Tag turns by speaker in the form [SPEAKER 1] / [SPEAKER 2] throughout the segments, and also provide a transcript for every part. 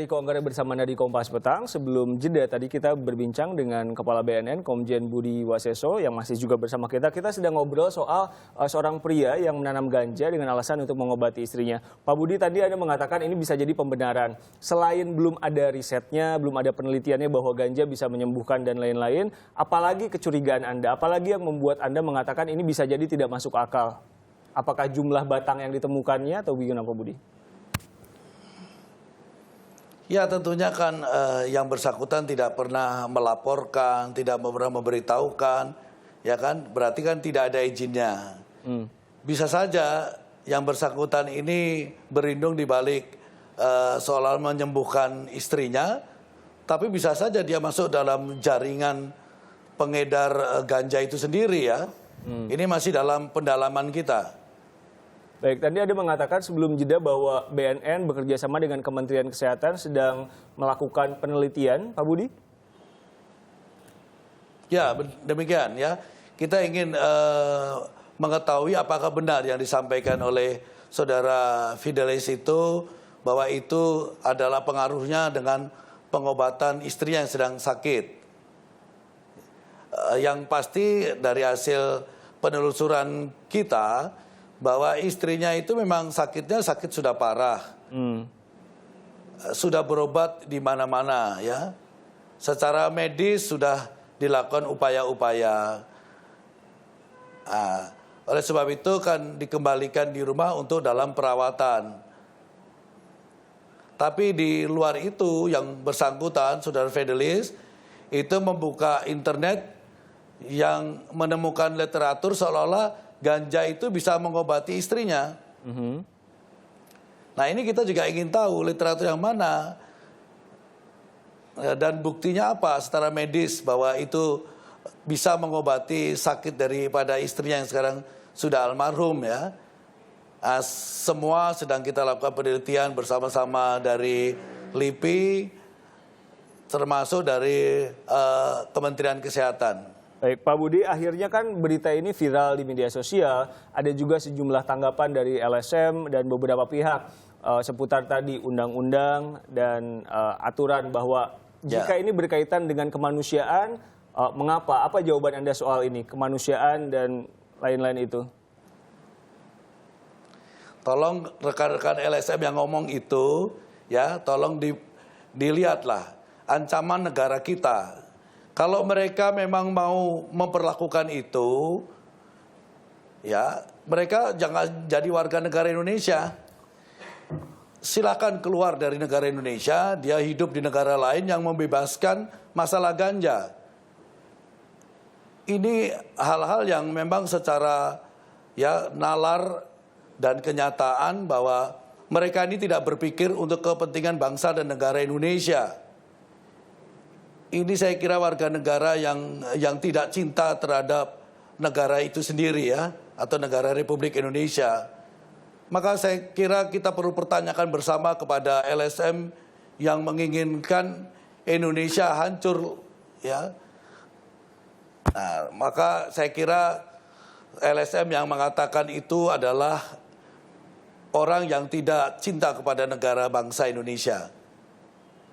[SPEAKER 1] Riko Anggara bersama Anda di Kompas Petang. Sebelum jeda tadi kita berbincang dengan Kepala BNN Komjen Budi Waseso yang masih juga bersama kita. Kita sedang ngobrol soal seorang pria yang menanam ganja dengan alasan untuk mengobati istrinya. Pak Budi, tadi Anda mengatakan ini bisa jadi pembenaran. Selain belum ada risetnya, belum ada penelitiannya bahwa ganja bisa menyembuhkan dan lain-lain, apalagi kecurigaan Anda, apalagi yang membuat Anda mengatakan ini bisa jadi tidak masuk akal? Apakah jumlah batang yang ditemukannya atau bagaimana, Pak Budi?
[SPEAKER 2] Ya, tentunya kan yang bersangkutan tidak pernah melaporkan, tidak pernah memberitahukan, ya kan? Berarti kan tidak ada izinnya. Bisa saja yang bersangkutan ini berlindung di balik soal menyembuhkan istrinya, tapi bisa saja dia masuk dalam jaringan pengedar ganja itu sendiri ya. Ini masih dalam pendalaman kita.
[SPEAKER 1] Baik, tadi Anda mengatakan sebelum jeda bahwa BNN bekerja sama dengan Kementerian Kesehatan sedang melakukan penelitian, Pak Budi?
[SPEAKER 2] Ya, demikian ya. Kita ingin mengetahui apakah benar yang disampaikan oleh Saudara Fidelis itu, bahwa itu adalah pengaruhnya dengan pengobatan istrinya yang sedang sakit. Yang pasti dari hasil penelusuran kita, bahwa istrinya itu memang sakitnya sakit sudah parah, sudah berobat di mana-mana ya, secara medis sudah dilakukan upaya-upaya. Oleh sebab itu kan dikembalikan di rumah untuk dalam perawatan. Tapi di luar itu yang bersangkutan, Saudara Fidelis, itu membuka internet yang menemukan literatur seolah-olah ganja itu bisa mengobati istrinya. Nah, ini kita juga ingin tahu literatur yang mana dan buktinya apa secara medis bahwa itu bisa mengobati sakit daripada istrinya yang sekarang sudah almarhum ya. Semua sedang kita lakukan penelitian bersama-sama dari LIPI, termasuk dari Kementerian Kesehatan.
[SPEAKER 1] Baik, Pak Budi, akhirnya kan berita ini viral di media sosial. Ada juga sejumlah tanggapan dari LSM dan beberapa pihak seputar tadi undang-undang dan aturan bahwa jika ini berkaitan dengan kemanusiaan, mengapa? Apa jawaban Anda soal ini, kemanusiaan dan lain-lain itu?
[SPEAKER 2] Tolong rekan-rekan LSM yang ngomong itu, ya, tolong dilihatlah ancaman negara kita. Kalau mereka memang mau memperlakukan itu, ya, mereka jangan jadi warga negara Indonesia. Silakan keluar dari negara Indonesia, dia hidup di negara lain yang membebaskan masalah ganja. Ini hal-hal yang memang secara ya nalar dan kenyataan bahwa mereka ini tidak berpikir untuk kepentingan bangsa dan negara Indonesia. Ini saya kira warga negara yang tidak cinta terhadap negara itu sendiri ya, atau negara Republik Indonesia. Maka saya kira kita perlu pertanyakan bersama kepada LSM yang menginginkan Indonesia hancur ya. Nah, maka saya kira LSM yang mengatakan itu adalah orang yang tidak cinta kepada negara bangsa Indonesia.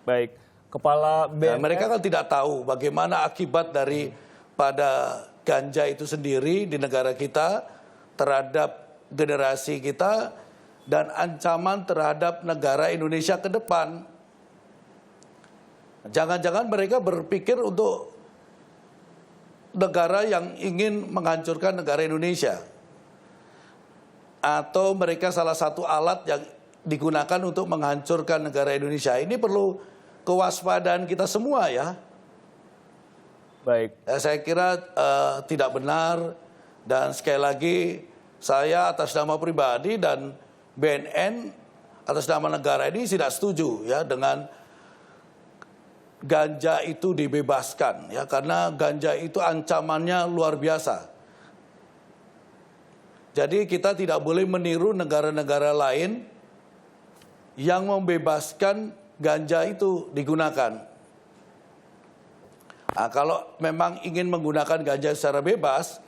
[SPEAKER 1] Baik. Kepala BNN,
[SPEAKER 2] mereka kan tidak tahu bagaimana akibat daripada ganja itu sendiri di negara kita terhadap generasi kita dan ancaman terhadap negara Indonesia ke depan. Jangan-jangan mereka berpikir untuk negara yang ingin menghancurkan negara Indonesia. Atau mereka salah satu alat yang digunakan untuk menghancurkan negara Indonesia. Ini perlu kewaspadaan kita semua ya.
[SPEAKER 1] Baik.
[SPEAKER 2] Saya kira tidak benar dan sekali lagi saya atas nama pribadi dan BNN atas nama negara ini tidak setuju ya dengan ganja itu dibebaskan ya, karena ganja itu ancamannya luar biasa. Jadi kita tidak boleh meniru negara-negara lain yang membebaskan ganja itu digunakan. Nah, kalau memang ingin menggunakan ganja secara bebas,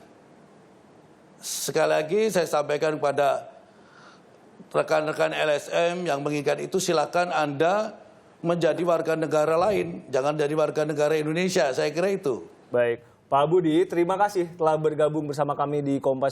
[SPEAKER 2] sekali lagi saya sampaikan kepada rekan-rekan LSM yang menginginkan itu, silakan Anda menjadi warga negara lain, jangan jadi warga negara Indonesia. Saya kira itu.
[SPEAKER 1] Baik, Pak Budi, terima kasih telah bergabung bersama kami di Kompas